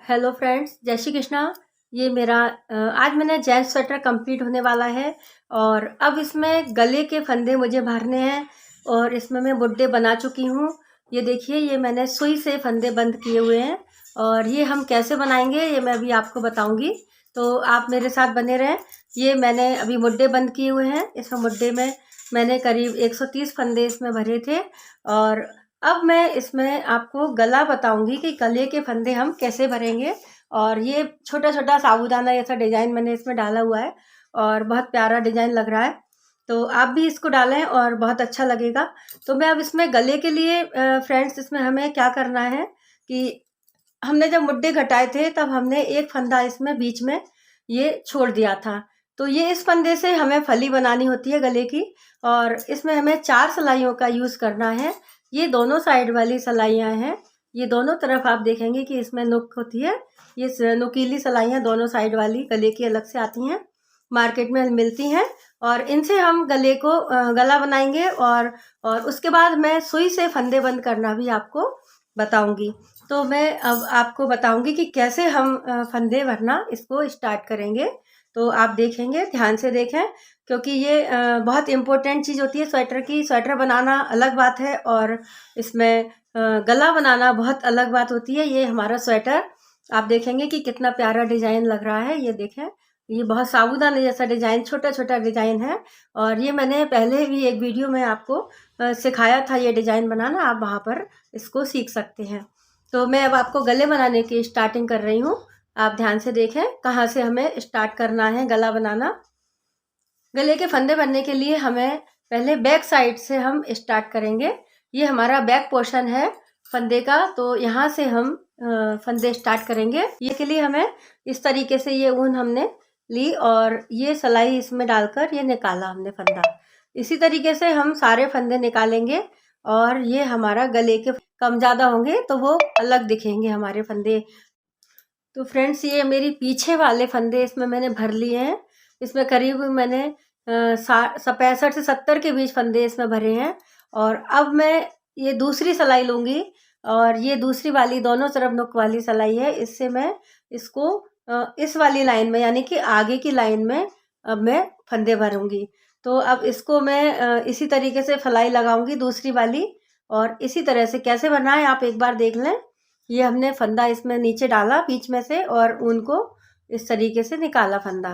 Hello friends, जय श्री कृष्णा। ये मेरा आज मैंने जेंट्स स्वेटर कंप्लीट होने वाला है और अब इसमें गले के फंदे मुझे भरने हैं और इसमें मैं बुड्ढे बना चुकी हूँ। ये देखिए, ये मैंने सुई से फंदे बंद किए हुए हैं और ये हम कैसे बनाएंगे ये मैं अभी आपको बताऊंगी, तो आप मेरे साथ बने रहें। ये मैंने अभी मुड्ढे बंद किए हुए हैं। इसमें मुड्ढे में मैंने करीब 130 फंदे इसमें भरे थे और अब मैं इसमें आपको गला बताऊंगी कि गले के फंदे हम कैसे भरेंगे। और ये छोटा छोटा साबूदाना जैसा डिजाइन मैंने इसमें डाला हुआ है और बहुत प्यारा डिजाइन लग रहा है, तो आप भी इसको डालें और बहुत अच्छा लगेगा। तो मैं अब इसमें गले के लिए फ्रेंड्स, इसमें हमें क्या करना है कि हमने जब मुड्ढे घटाए थे तब हमने एक फंदा इसमें बीच में ये छोड़ दिया था। तो ये इस फंदे से हमें फली बनानी होती है गले की और इसमें हमें 4 सलाइयों का यूज़ करना है। ये दोनों साइड वाली सलाइयाँ हैं। ये दोनों तरफ आप देखेंगे कि इसमें नुक होती है। ये नुकीली सलाइयाँ दोनों साइड वाली गले की अलग से आती हैं, मार्केट में मिलती हैं और इनसे हम गले को गला बनाएंगे और उसके बाद मैं सुई से फंदे बंद करना भी आपको बताऊंगी। तो मैं अब आपको बताऊंगी कि कैसे हम फंदे भरना इसको स्टार्ट करेंगे। तो आप देखेंगे, ध्यान से देखें, क्योंकि ये बहुत इम्पोर्टेंट चीज़ होती है स्वेटर की। स्वेटर बनाना अलग बात है और इसमें गला बनाना बहुत अलग बात होती है। ये हमारा स्वेटर आप देखेंगे कि कितना प्यारा डिजाइन लग रहा है। ये देखें, ये बहुत साबूदाने जैसा डिजाइन, छोटा छोटा डिजाइन है और ये मैंने पहले भी एक वीडियो में आपको सिखाया था ये डिजाइन बनाना। आप वहाँ पर इसको सीख सकते हैं। तो मैं अब आपको गले बनाने की स्टार्टिंग कर रही हूँ। आप ध्यान से देखें कहाँ से हमें स्टार्ट करना है गला बनाना। गले के फंदे बनने के लिए हमें पहले बैक साइड से हम स्टार्ट करेंगे। ये हमारा बैक पोर्शन है फंदे का, तो यहाँ से हम फंदे स्टार्ट करेंगे। ये के लिए हमें इस तरीके से ये ऊन हमने ली और ये सलाई इसमें डालकर ये निकाला हमने फंदा। इसी तरीके से हम सारे फंदे निकालेंगे और ये हमारा गले के कम ज़्यादा होंगे तो वो अलग दिखेंगे हमारे फंदे। तो फ्रेंड्स, ये मेरी पीछे वाले फंदे इसमें मैंने भर लिए हैं। इसमें करीब मैंने 65 से 70 के बीच फंदे इसमें भरे हैं और अब मैं ये दूसरी सिलाई लूँगी और ये दूसरी वाली दोनों तरफ नुक वाली सिलाई है। इससे मैं इसको इस वाली लाइन में, यानी कि आगे की लाइन में अब मैं फंदे भरूँगी। तो अब इसको मैं इसी तरीके से फलाई लगाऊंगी दूसरी वाली और इसी तरह से कैसे बनाएं आप एक बार देख लें। ये हमने फंदा इसमें नीचे डाला बीच में से और ऊन को इस तरीके से निकाला फंदा।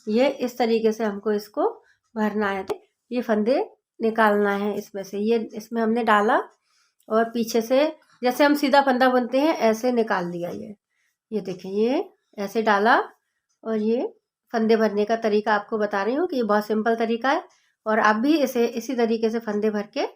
ये इस तरीके से हमको इसको भरना है। ये फंदे निकालना है इसमें से। ये इसमें हमने डाला और पीछे से जैसे हम सीधा फंदा बुनते हैं ऐसे निकाल दिया। ये देखें, ये ऐसे डाला और ये फंदे भरने का तरीका आपको बता रही हूँ कि ये बहुत सिंपल तरीका है और आप भी इसे इसी तरीके से फंदे भर के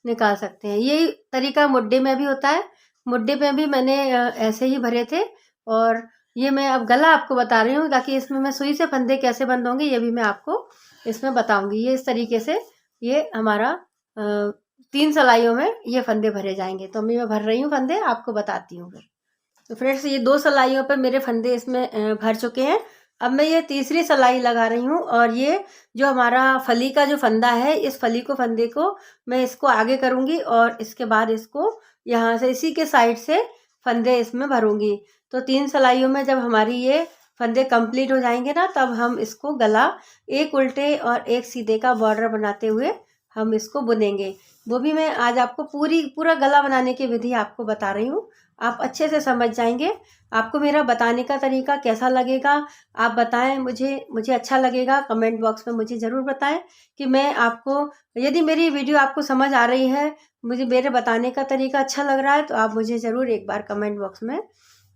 निकाल सकते हैं। यही तरीका मुड्ढे में भी होता है। मुड्ढे में भी मैंने ऐसे ही भरे थे और ये मैं अब गला आपको बता रही हूँ ताकि इसमें मैं सुई से फंदे कैसे बंद होंगे ये भी मैं आपको इसमें बताऊंगी। ये इस तरीके से ये हमारा 3 सलाइयों में ये फंदे भरे जाएंगे। तो मैं भर रही हूँ फंदे, आपको बताती हूँ फिर। तो फ्रेंड्स, ये 2 सलाइयों पर मेरे फंदे इसमें भर चुके हैं। अब मैं ये तीसरी सलाई लगा रही हूँ और ये जो हमारा फली का जो फंदा है, इस फली को फंदे को मैं इसको आगे करूँगी और इसके बाद इसको यहाँ से इसी के साइड से फंदे इसमें भरूँगी। तो 3 सलाइयों में जब हमारी ये फंदे कंप्लीट हो जाएंगे ना, तब हम इसको गला एक उल्टे और एक सीधे का बॉर्डर बनाते हुए हम इसको बुनेंगे। वो भी मैं आज आपको पूरा गला बनाने की विधि आपको बता रही हूँ। आप अच्छे से समझ जाएंगे। आपको मेरा बताने का तरीका कैसा लगेगा आप बताएं। मुझे अच्छा लगेगा। कमेंट बॉक्स में मुझे ज़रूर बताएं कि मैं आपको, यदि मेरी वीडियो आपको समझ आ रही है, मुझे मेरे बताने का तरीका अच्छा लग रहा है, तो आप मुझे ज़रूर एक बार कमेंट बॉक्स में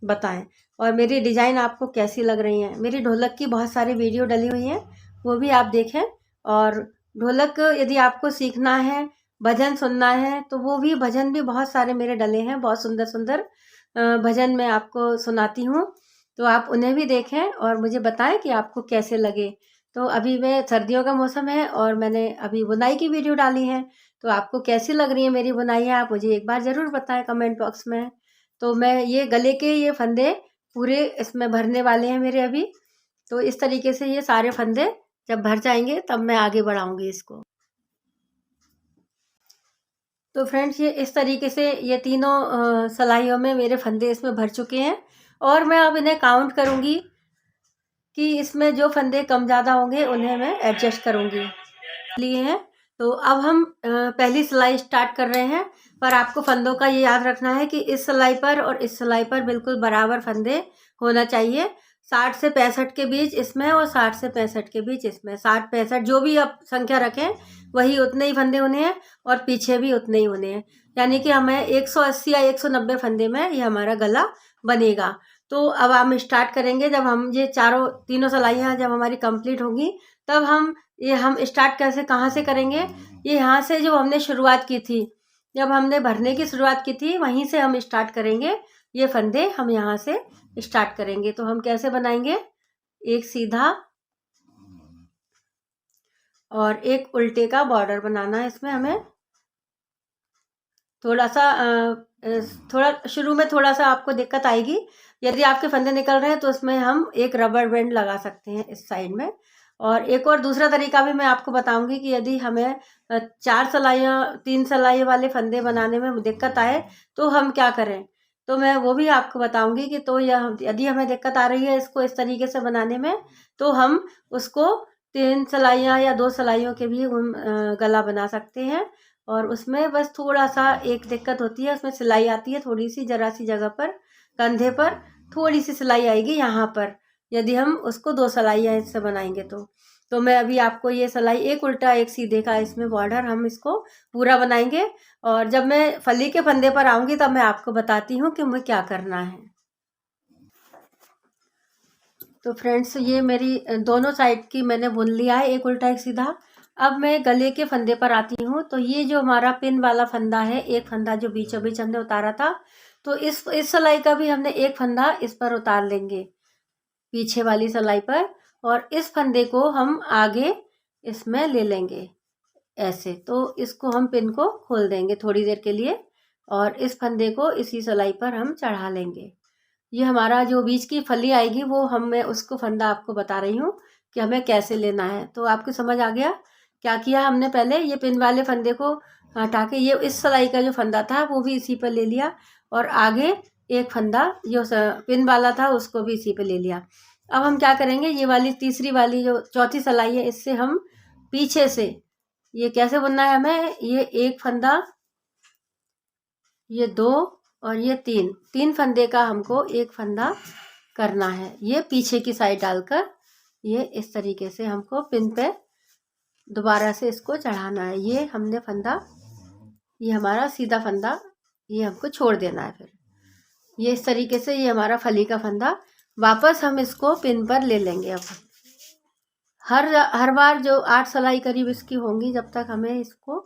बताएं। और मेरी डिज़ाइन आपको कैसी लग रही हैं। मेरी ढोलक की बहुत सारी वीडियो डली हुई हैं, वो भी आप देखें। और ढोलक यदि आपको सीखना है, भजन सुनना है, तो वो भी भजन भी बहुत सारे मेरे डले हैं। बहुत सुंदर सुंदर भजन मैं आपको सुनाती हूँ, तो आप उन्हें भी देखें और मुझे बताएं कि आपको कैसे लगे। तो अभी मैं सर्दियों का मौसम है और मैंने अभी बुनाई की वीडियो डाली है, तो आपको कैसी लग रही है मेरी बुनाई है आप मुझे एक बार ज़रूर बताएं कमेंट बॉक्स में। तो मैं ये गले के ये फंदे पूरे इसमें भरने वाले हैं मेरे अभी। तो इस तरीके से ये सारे फंदे जब भर जाएंगे तब मैं आगे बढ़ाऊंगी इसको। तो फ्रेंड्स, ये इस तरीके से ये तीनों सलाइयों में मेरे फंदे इसमें भर चुके हैं और मैं अब इन्हें काउंट करूँगी कि इसमें जो फंदे कम ज़्यादा होंगे उन्हें मैं एडजस्ट करूँगी लिए हैं। तो अब हम पहली सिलाई स्टार्ट कर रहे हैं, पर आपको फंदों का ये याद रखना है कि इस सिलाई पर और इस सिलाई पर बिल्कुल बराबर फंदे होना चाहिए। 60 से 65 के बीच इसमें और 60 से 65 के बीच इसमें, 60-65 जो भी आप संख्या रखें वही उतने ही फंदे होने हैं और पीछे भी उतने ही होने हैं। यानी कि हमें 180 या 190 फंदे में ये हमारा गला बनेगा। तो अब हम स्टार्ट करेंगे। जब हम ये तीनों सिलाइयाँ जब हमारी कंप्लीट होंगी तब हम स्टार्ट कैसे कहाँ से करेंगे, ये यहाँ से जो हमने शुरुआत की थी, जब हमने भरने की शुरुआत की थी वहीं से हम स्टार्ट करेंगे। ये फंदे हम यहाँ से स्टार्ट करेंगे। तो हम कैसे बनाएंगे, एक सीधा और एक उल्टे का बॉर्डर बनाना है। इसमें हमें थोड़ा सा थोड़ा शुरू में थोड़ा सा आपको दिक्कत आएगी। यदि आपके फंदे निकल रहे हैं तो उसमें हम एक रबर बैंड लगा सकते हैं इस साइड में। और एक और दूसरा तरीका भी मैं आपको बताऊंगी कि यदि हमें 4 सिलाइयाँ 3 सिलाई वाले फंदे बनाने में दिक्कत आए तो हम क्या करें, तो मैं वो भी आपको बताऊंगी कि तो यह यदि हमें दिक्कत आ रही है इसको इस तरीके से बनाने में, तो हम उसको 3 सिलाइयाँ या 2 सिलाइयों के भी हम गला बना सकते हैं। और उसमें बस थोड़ा सा एक दिक्कत होती है, उसमें सिलाई आती है थोड़ी सी, जरा सी जगह पर कंधे पर थोड़ी सी सिलाई आएगी यहाँ पर, यदि हम उसको 2 सिलाइयाँ इससे बनाएंगे तो मैं अभी आपको ये सिलाई एक उल्टा एक सीधे का इसमें बॉर्डर हम इसको पूरा बनाएंगे। और जब मैं फली के फंदे पर आऊँगी तब मैं आपको बताती हूँ कि मुझे क्या करना है। तो फ्रेंड्स ये मेरी दोनों साइड की मैंने बुन लिया है, एक उल्टा एक सीधा। अब मैं गले के फंदे पर आती हूँ। तो ये जो हमारा पिन वाला फंदा है, एक फंदा जो बीचों बीच हमने उतारा था, तो इस सिलाई का भी हमने एक फंदा इस पर उतार लेंगे पीछे वाली सिलाई पर, और इस फंदे को हम आगे इसमें ले लेंगे ऐसे। तो इसको हम पिन को खोल देंगे थोड़ी देर के लिए और इस फंदे को इसी सिलाई पर हम चढ़ा लेंगे। ये हमारा जो बीच की फली आएगी वो मैं उसको फंदा आपको बता रही हूँ कि हमें कैसे लेना है। तो आपको समझ आ गया क्या किया हमने, पहले ये पिन वाले फंदे को हटा के ये इस सिलाई का जो फंदा था वो भी इसी पर ले लिया, और आगे एक फंदा जो पिन वाला था उसको भी इसी पे ले लिया। अब हम क्या करेंगे, ये वाली तीसरी वाली जो चौथी सिलाई है इससे हम पीछे से ये कैसे बुनना है हमें, ये एक फंदा, ये 2 और ये 3 फंदे का हमको एक फंदा करना है। ये पीछे की साइड डालकर ये इस तरीके से हमको पिन पे दोबारा से इसको चढ़ाना है। ये हमने फंदा, ये हमारा सीधा फंदा, ये हमको छोड़ देना है। फिर ये इस तरीके से ये हमारा फली का फंदा, वापस हम इसको पिन पर ले लेंगे। अब हर बार जो 8 सिलाई करीब इसकी होंगी जब तक हमें इसको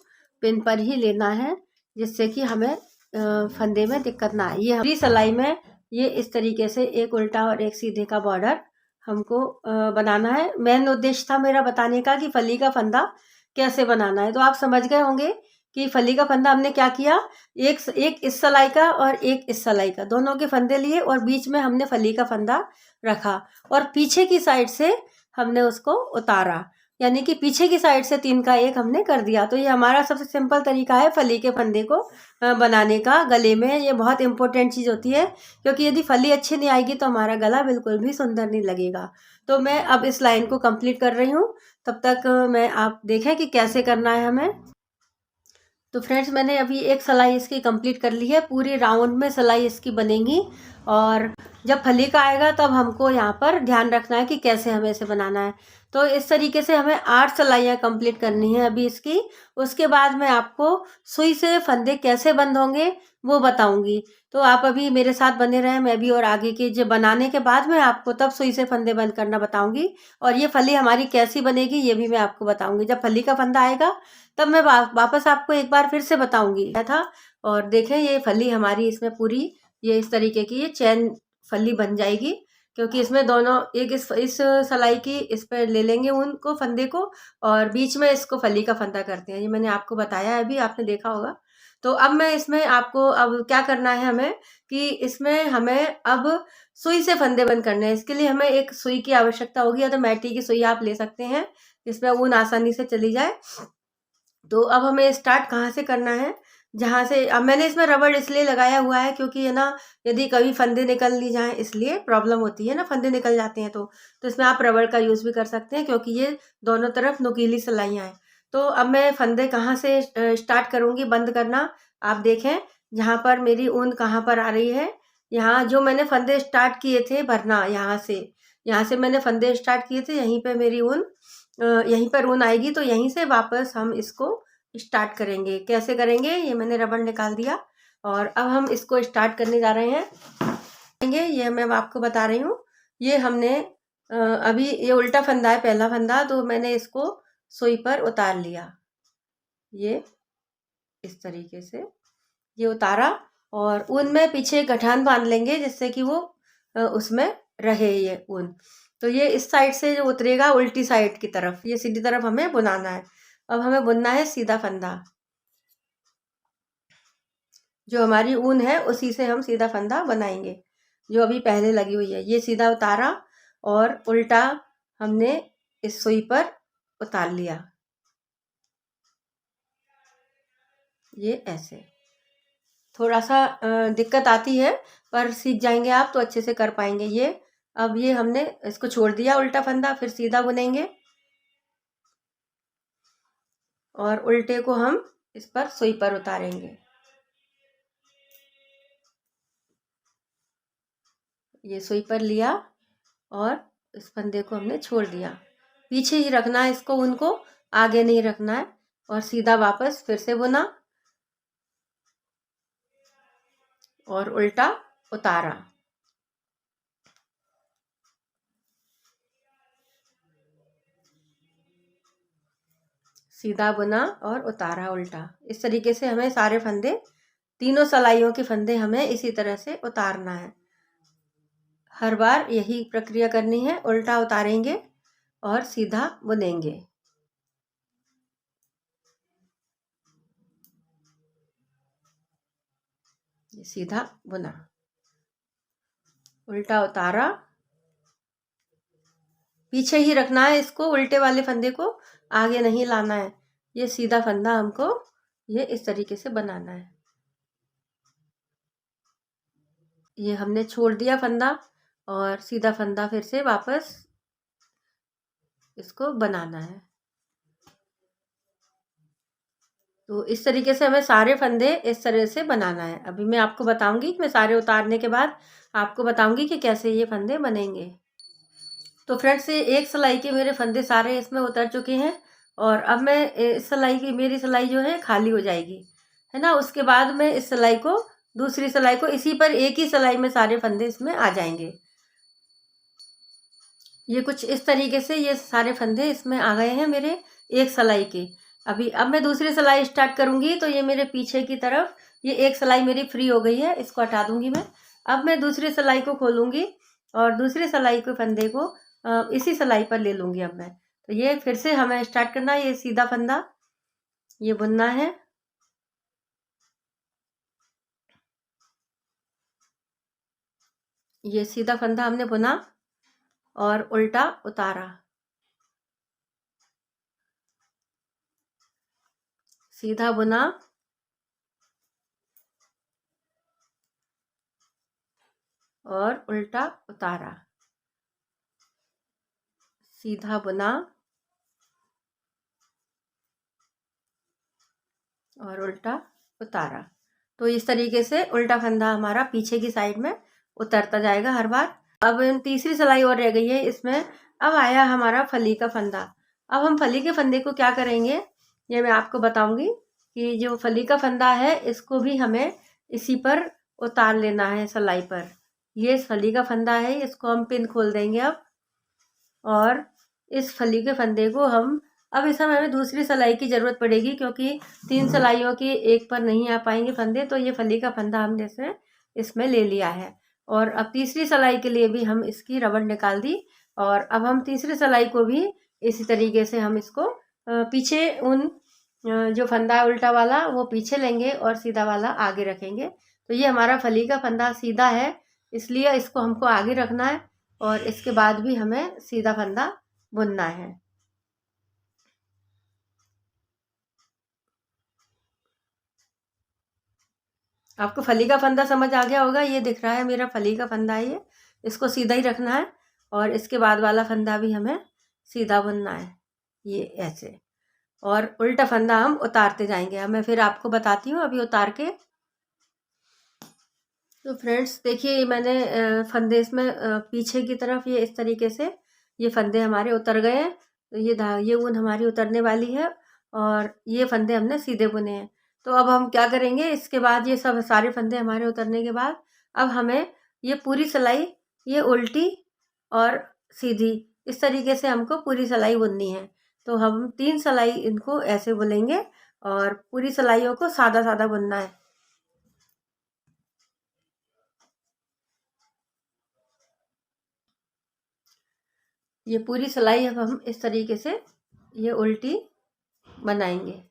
पिन पर ही लेना है, जिससे कि हमें फंदे में दिक्कत ना आए। ये हमारी सिलाई में ये इस तरीके से एक उल्टा और एक सीधे का बॉर्डर हमको बनाना है। मेन उद्देश्य था मेरा बताने का कि फली का फंदा कैसे बनाना है। तो आप समझ गए होंगे कि फली का फंदा हमने क्या किया, एक इस सिलाई का और एक इस सिलाई का, दोनों के फंदे लिए और बीच में हमने फली का फंदा रखा और पीछे की साइड से हमने उसको उतारा, यानी कि पीछे की साइड से 3 का 1 हमने कर दिया। तो ये हमारा सबसे सिंपल तरीका है फली के फंदे को बनाने का। गले में ये बहुत इंपॉर्टेंट चीज़ होती है, क्योंकि यदि फली अच्छी नहीं आएगी तो हमारा गला बिल्कुल भी सुंदर नहीं लगेगा। तो मैं अब इस लाइन को कंप्लीट कर रही हूँ, तब तक आप देखें कि कैसे करना है हमें। तो फ्रेंड्स मैंने अभी एक सिलाई इसकी कंप्लीट कर ली है, पूरी राउंड में सिलाई इसकी बनेगी। और जब फली का आएगा तब हमको यहाँ पर ध्यान रखना है कि कैसे हमें इसे बनाना है। तो इस तरीके से हमें 8 सिलाइयाँ कंप्लीट करनी है अभी इसकी। उसके बाद मैं आपको सुई से फंदे कैसे बंद होंगे वो बताऊंगी। तो आप अभी मेरे साथ बने रहें, मैं भी और आगे के जो बनाने के बाद मैं आपको तब सुई से फंदे बंद करना बताऊंगी। और ये फली हमारी कैसी बनेगी ये भी मैं आपको बताऊंगी। जब फली का फंदा आएगा तब मैं वापस आपको एक बार फिर से बताऊंगी था। और देखें ये फली हमारी इसमें पूरी ये इस तरीके की ये चैन फली बन जाएगी, क्योंकि इसमें दोनों एक इस सिलाई की इस पर ले लेंगे उनको फंदे को और बीच में इसको फली का फंदा करते हैं। ये मैंने आपको बताया है, अभी आपने देखा होगा। तो अब मैं इसमें आपको अब क्या करना है हमें कि इसमें हमें अब सुई से फंदे बंद करने हैं। इसके लिए हमें एक सुई की आवश्यकता होगी, या तो मैटी की सुई आप ले सकते हैं जिसमें ऊन आसानी से चली जाए। तो अब हमें स्टार्ट कहाँ से करना है, जहाँ से अब मैंने इसमें रबड़ इसलिए लगाया हुआ है क्योंकि ये ना, यदि कभी फंदे निकल नहीं जाए इसलिए प्रॉब्लम होती है ना, फंदे निकल जाते हैं तो इसमें आप रबड़ का यूज़ भी कर सकते हैं क्योंकि ये दोनों तरफ नुकीली सिलाइयाँ हैं। तो अब मैं फंदे कहाँ से स्टार्ट करूँगी बंद करना, आप देखें जहाँ पर मेरी ऊन कहाँ पर आ रही है। यहाँ जो मैंने फंदे स्टार्ट किए थे भरना, यहाँ से मैंने फंदे स्टार्ट किए थे, यहीं पे मेरी ऊन यहीं पर ऊन आएगी, तो यहीं से वापस हम इसको स्टार्ट करेंगे। कैसे करेंगे, ये मैंने रबड़ निकाल दिया और अब हम इसको स्टार्ट करने जा रहे हैं। ये मैं आपको बता रही हूँ, ये हमने अभी ये उल्टा फंदा है, पहला फंदा, तो मैंने इसको सुई पर उतार लिया, ये इस तरीके से ये उतारा और ऊन में पीछे गठान बांध लेंगे जिससे कि वो उसमें रहे ये ऊन। तो ये इस साइड से जो उतरेगा उल्टी साइड की तरफ, ये सीधी तरफ हमें बुनाना है। अब हमें बुनना है सीधा फंदा, जो हमारी ऊन है उसी से हम सीधा फंदा बनाएंगे, जो अभी पहले लगी हुई है। ये सीधा उतारा और उल्टा हमने इस सुई पर उतार लिया, ये ऐसे। थोड़ा सा दिक्कत आती है पर सीख जाएंगे आप तो अच्छे से कर पाएंगे ये। अब ये हमने इसको छोड़ दिया उल्टा फंदा, फिर सीधा बुनेंगे और उल्टे को हम इस पर सुई पर उतारेंगे। ये सुई पर लिया और इस फंदे को हमने छोड़ दिया, पीछे ही रखना है इसको, उनको आगे नहीं रखना है, और सीधा वापस फिर से बुना और उल्टा उतारा। सीधा बुना और उतारा उल्टा। इस तरीके से हमें सारे फंदे, तीनों सलाइयों के फंदे हमें इसी तरह से उतारना है। हर बार यही प्रक्रिया करनी है, उल्टा उतारेंगे और सीधा बुनेंगे। ये सीधा बुना, उल्टा उतारा, पीछे ही रखना है इसको, उल्टे वाले फंदे को आगे नहीं लाना है। ये सीधा फंदा हमको ये इस तरीके से बनाना है। ये हमने छोड़ दिया फंदा और सीधा फंदा फिर से वापस इसको बनाना है। तो इस तरीके से हमें सारे फंदे इस तरह से बनाना है। अभी मैं आपको बताऊंगी, मैं सारे उतारने के बाद आपको बताऊंगी कि कैसे ये फंदे बनेंगे। तो फ्रेंड्स, ये एक सिलाई के मेरे फंदे सारे इसमें उतर चुके हैं और अब मैं इस सिलाई की, मेरी सिलाई जो है खाली हो जाएगी, है ना। उसके बाद मैं इस सिलाई को, दूसरी सिलाई को, इसी पर एक ही सिलाई में सारे फंदे इसमें आ जाएंगे। ये कुछ इस तरीके से ये सारे फंदे इसमें आ गए हैं मेरे एक सिलाई के। अब मैं दूसरी सिलाई स्टार्ट करूंगी तो ये मेरे पीछे की तरफ ये एक सिलाई मेरी फ्री हो गई है, इसको हटा दूंगी मैं। अब मैं दूसरी सिलाई को खोलूंगी और दूसरी सिलाई के फंदे को इसी सिलाई पर ले लूंगी अब मैं। तो ये फिर से हमें स्टार्ट करना है, ये सीधा फंदा ये बुनना है, ये सीधा फंदा हमने बुना और उल्टा उतारा, सीधा बुना और उल्टा उतारा, सीधा बुना और उल्टा उतारा। तो इस तरीके से उल्टा फंदा हमारा पीछे की साइड में उतरता जाएगा हर बार। अब तीसरी सिलाई और रह गई है इसमें। अब आया हमारा फली का फंदा। अब हम फली के फंदे को क्या करेंगे ये मैं आपको बताऊंगी कि जो फली का फंदा है इसको भी हमें इसी पर उतार लेना है सिलाई पर। ये फली का फंदा है, इसको हम पिन खोल देंगे अब, और इस फली के फंदे को हम, अब इस समय हमें दूसरी सिलाई की ज़रूरत पड़ेगी क्योंकि तीन सिलाइयों की एक पर नहीं आ पाएंगे फंदे, तो ये फली का फंदा हमने इसमें ले लिया है। और अब तीसरी सिलाई के लिए भी हम इसकी रबड़ निकाल दी और अब हम तीसरी सिलाई को भी इसी तरीके से हम इसको पीछे जो फंदा है उल्टा वाला वो पीछे लेंगे और सीधा वाला आगे रखेंगे। तो ये हमारा फली का फंदा सीधा है, इसलिए इसको हमको आगे रखना है और इसके बाद भी हमें सीधा फंदा बुनना है। आपको फली का फंदा समझ आ गया होगा। ये दिख रहा है मेरा फली का फंदा है ये। इसको सीधा ही रखना है और इसके बाद वाला फंदा भी हमें सीधा बुनना है, ये ऐसे। और उल्टा फंदा हम उतारते जाएंगे। अब मैं फिर आपको बताती हूँ अभी उतार के। तो फ्रेंड्स देखिए मैंने फंदे इसमें पीछे की तरफ ये इस तरीके से ये फंदे हमारे उतर गए हैं। तो ये ऊन हमारी उतरने वाली है और ये फंदे हमने सीधे बुने हैं। तो अब हम क्या करेंगे, इसके बाद ये सब सारे फंदे हमारे उतरने के बाद अब हमें ये पूरी सिलाई ये उल्टी और सीधी इस तरीके से हमको पूरी सिलाई बुननी है। तो हम 3 सिलाई इनको ऐसे बुनेंगे और पूरी सिलाइयों को सादा सादा बुनना है। ये पूरी सिलाई अब हम इस तरीके से ये उल्टी बनाएंगे।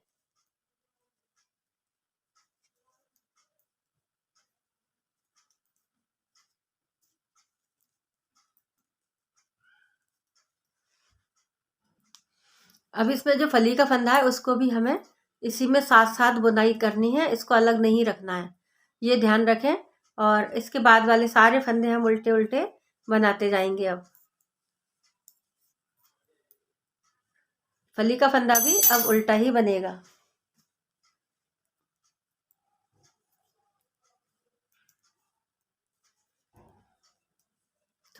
अब इसमें जो फली का फंदा है उसको भी हमें इसी में साथ साथ बुनाई करनी है, इसको अलग नहीं रखना है, ये ध्यान रखें। और इसके बाद वाले सारे फंदे हम उल्टे उल्टे बनाते जाएंगे। अब फली का फंदा भी अब उल्टा ही बनेगा।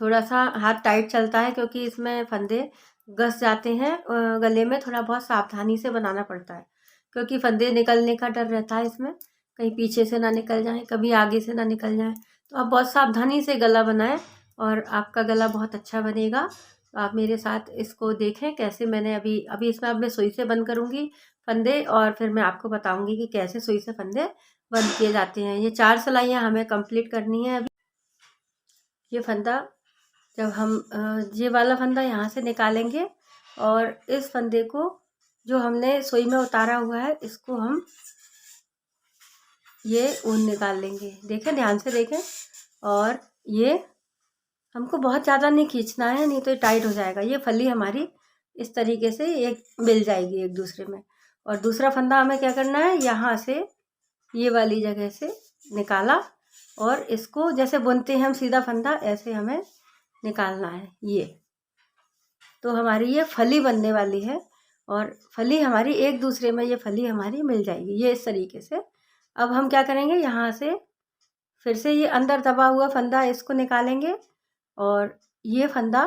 थोड़ा सा हाथ टाइट चलता है क्योंकि इसमें फंदे घस जाते हैं, गले में थोड़ा बहुत सावधानी से बनाना पड़ता है क्योंकि फंदे निकलने का डर रहता है इसमें, कहीं पीछे से ना निकल जाए, कभी आगे से ना निकल जाए। तो आप बहुत सावधानी से गला बनाएं और आपका गला बहुत अच्छा बनेगा। तो आप मेरे साथ इसको देखें कैसे मैंने अभी अभी इसमें अब मैं सुई से बंद करूँगी फंदे और फिर मैं आपको बताऊँगी कि कैसे सुई से फंदे बंद किए जाते हैं। ये 4 सिलाइयाँ हमें कंप्लीट करनी है। अभी ये फंदा जब हम ये वाला फंदा यहाँ से निकालेंगे और इस फंदे को जो हमने सुई में उतारा हुआ है इसको हम ये ऊन निकाल लेंगे। देखें, ध्यान से देखें। और ये हमको बहुत ज़्यादा नहीं खींचना है, नहीं तो ये टाइट हो जाएगा। ये फली हमारी इस तरीके से एक मिल जाएगी एक दूसरे में। और दूसरा फंदा हमें क्या करना है, यहाँ से ये वाली जगह से निकाला और इसको जैसे बुनते हैं हम सीधा फंदा, ऐसे हमें निकालना है। ये तो हमारी ये फली बनने वाली है और फली हमारी एक दूसरे में ये फली हमारी मिल जाएगी ये इस तरीके से। अब हम क्या करेंगे, यहाँ से फिर से ये अंदर दबा हुआ फंदा इसको निकालेंगे और ये फंदा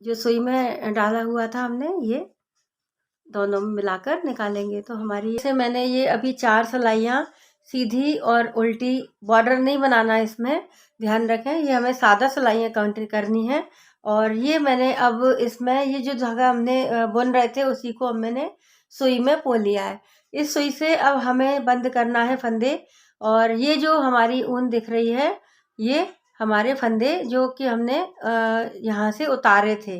जो सुई में डाला हुआ था हमने ये दोनों मिलाकर निकालेंगे। तो हमारी जैसे मैंने ये अभी 4 सिलाइयाँ सीधी और उल्टी, बॉर्डर नहीं बनाना है इसमें, ध्यान रखें। ये हमें सादा सिलाइयाँ काउंट करनी है। और ये मैंने अब इसमें ये जो धागा हमने बुन रहे थे उसी को अब मैंने सुई में पो लिया है। इस सुई से अब हमें बंद करना है फंदे। और ये जो हमारी ऊन दिख रही है ये हमारे फंदे जो कि हमने यहाँ से उतारे थे।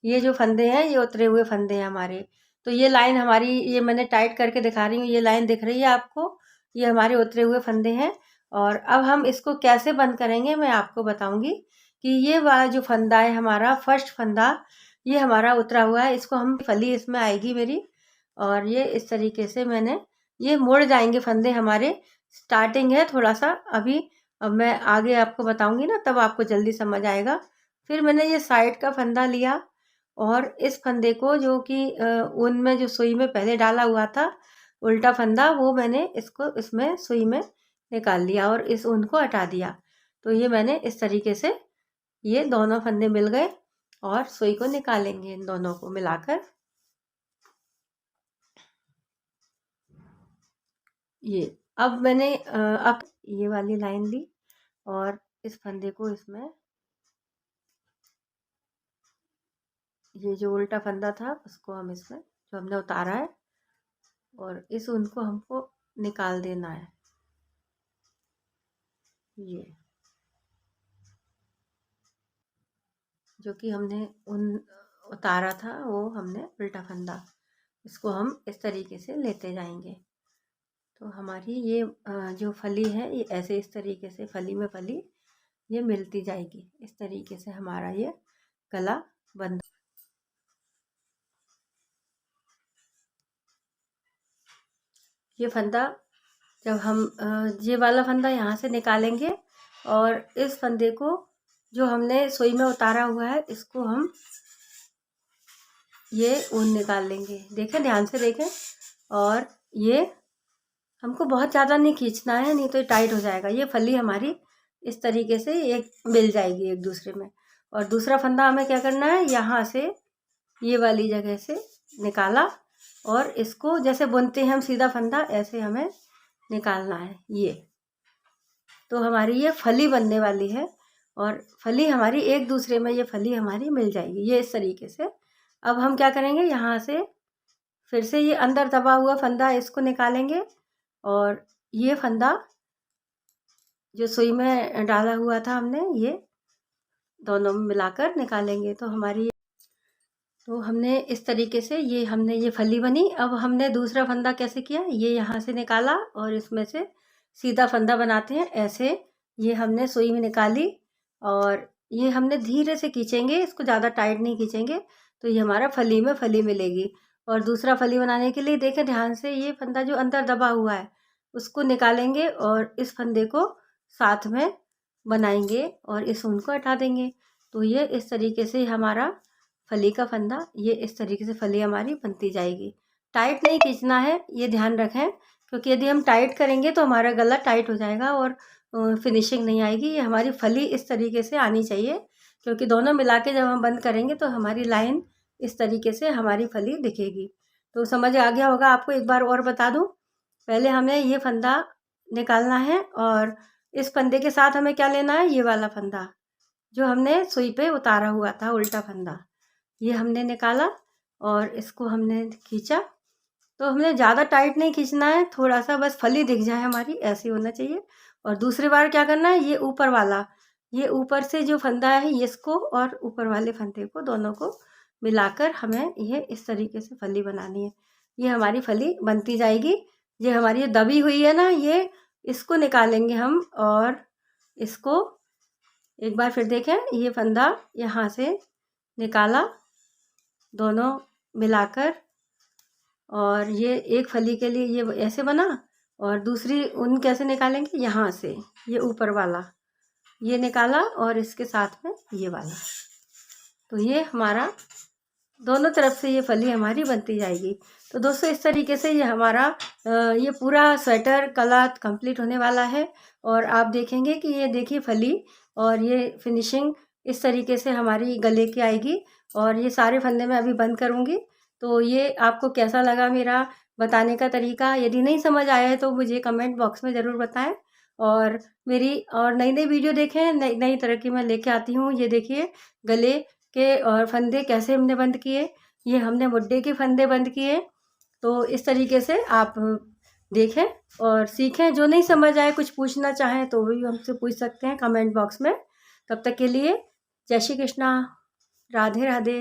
ये जो फंदे हैं ये उतरे हुए फंदे हैं हमारे। तो ये लाइन हमारी, ये मैंने टाइट करके दिखा रही हूँ, ये लाइन दिख रही है आपको, ये हमारे उतरे हुए फंदे हैं। और अब हम इसको कैसे बंद करेंगे मैं आपको बताऊंगी कि ये वाला जो फंदा है हमारा फर्स्ट फंदा, ये हमारा उतरा हुआ है, इसको हम फली इसमें आएगी मेरी। और ये इस तरीके से मैंने ये मुड़ जाएंगे फंदे हमारे। स्टार्टिंग है थोड़ा सा अभी, अब मैं आगे आपको बताऊंगी ना तब आपको जल्दी समझ आएगा। फिर मैंने ये साइड का फंदा लिया और इस फंदे को जो कि ऊन में जो सुई में पहले डाला हुआ था उल्टा फंदा, वो मैंने इसको इसमें सुई में निकाल लिया और इस ऊन को हटा दिया। तो ये मैंने इस तरीके से ये दोनों फंदे मिल गए और सुई को निकालेंगे इन दोनों को मिलाकर। ये अब मैंने अब ये वाली लाइन ली और इस फंदे को इसमें, ये जो उल्टा फंदा था उसको हम इसमें जो हमने उतारा है और इस ऊन को हमको निकाल देना है। ये जो कि हमने ऊन उतारा था वो हमने उल्टा फंदा, इसको हम इस तरीके से लेते जाएंगे। तो हमारी ये जो फली है ये ऐसे इस तरीके से फली में फली ये मिलती जाएगी। इस तरीके से हमारा ये गला बंद। ये फंदा जब हम ये वाला फंदा यहाँ से निकालेंगे और इस फंदे को जो हमने सुई में उतारा हुआ है इसको हम ये ऊन निकाल लेंगे। देखें, ध्यान से देखें। और ये हमको बहुत ज़्यादा नहीं खींचना है, नहीं तो ये टाइट हो जाएगा। ये फली हमारी इस तरीके से एक मिल जाएगी एक दूसरे में। और दूसरा फंदा हमें क्या करना है, यहाँ से ये वाली जगह से निकाला और इसको जैसे बुनते हैं हम सीधा फंदा, ऐसे हमें निकालना है। ये तो हमारी ये फली बनने वाली है और फली हमारी एक दूसरे में ये फली हमारी मिल जाएगी, ये इस तरीके से। अब हम क्या करेंगे, यहाँ से फिर से ये अंदर दबा हुआ फंदा इसको निकालेंगे और ये फंदा जो सुई में डाला हुआ था हमने, ये दोनों मिलाकर निकालेंगे। तो हमने इस तरीके से ये फली बनी। अब हमने दूसरा फंदा कैसे किया, ये यहाँ से निकाला और इसमें से सीधा फंदा बनाते हैं ऐसे। ये हमने सुई में निकाली और ये हमने धीरे से खींचेंगे, इसको ज़्यादा टाइट नहीं खींचेंगे, तो ये हमारा फली में फली मिलेगी। और दूसरा फली बनाने के लिए देखें ध्यान से, ये फंदा जो अंदर दबा हुआ है उसको निकालेंगे और इस फंदे को साथ में बनाएंगे और इस ऊन को हटा देंगे। तो ये इस तरीके से हमारा फली का फंदा, ये इस तरीके से फली हमारी बनती जाएगी। टाइट नहीं खींचना है, ये ध्यान रखें, क्योंकि यदि हम टाइट करेंगे तो हमारा गला टाइट हो जाएगा और फिनिशिंग नहीं आएगी। ये हमारी फली इस तरीके से आनी चाहिए, क्योंकि दोनों मिला के जब हम बंद करेंगे तो हमारी लाइन इस तरीके से हमारी फली दिखेगी। तो समझ आ गया होगा आपको। एक बार और बता दूं, पहले हमें ये फंदा निकालना है और इस फंदे के साथ हमें क्या लेना है, ये वाला फंदा जो हमने सुई पे उतारा हुआ था, उल्टा फंदा, ये हमने निकाला और इसको हमने खींचा। तो हमने ज़्यादा टाइट नहीं खींचना है, थोड़ा सा बस फली दिख जाए हमारी, ऐसे होना चाहिए। और दूसरी बार क्या करना है, ये ऊपर वाला, ये ऊपर से जो फंदा है इसको और ऊपर वाले फंदे को, दोनों को मिलाकर हमें ये इस तरीके से फली बनानी है। ये हमारी फली बनती जाएगी। ये हमारी ये दबी हुई है ना, ये इसको निकालेंगे हम और इसको एक बार फिर देखें, ये फंदा यहाँ से निकाला दोनों मिलाकर और ये एक फली के लिए ये ऐसे बना। और दूसरी ऊन कैसे निकालेंगे, यहाँ से ये ऊपर वाला ये निकाला और इसके साथ में ये वाला। तो ये हमारा दोनों तरफ से ये फली हमारी बनती जाएगी। तो दोस्तों इस तरीके से ये हमारा ये पूरा स्वेटर क्लॉथ कंप्लीट होने वाला है। और आप देखेंगे कि ये देखिए फली और ये फिनिशिंग इस तरीके से हमारी गले की आएगी। और ये सारे फंदे मैं अभी बंद करूँगी। तो ये आपको कैसा लगा मेरा बताने का तरीका, यदि नहीं समझ आया है तो मुझे कमेंट बॉक्स में ज़रूर बताएं। और मेरी और नई नई वीडियो देखें, नई नई तरह की मैं लेके आती हूँ। ये देखिए गले के और फंदे कैसे हमने बंद किए, ये हमने मुड्डे के फंदे बंद किए। तो इस तरीके से आप देखें और सीखें। जो नहीं समझ आए, कुछ पूछना चाहें तो भी हमसे पूछ सकते हैं कमेंट बॉक्स में। तब तक के लिए जय श्री कृष्णा, राधे राधे।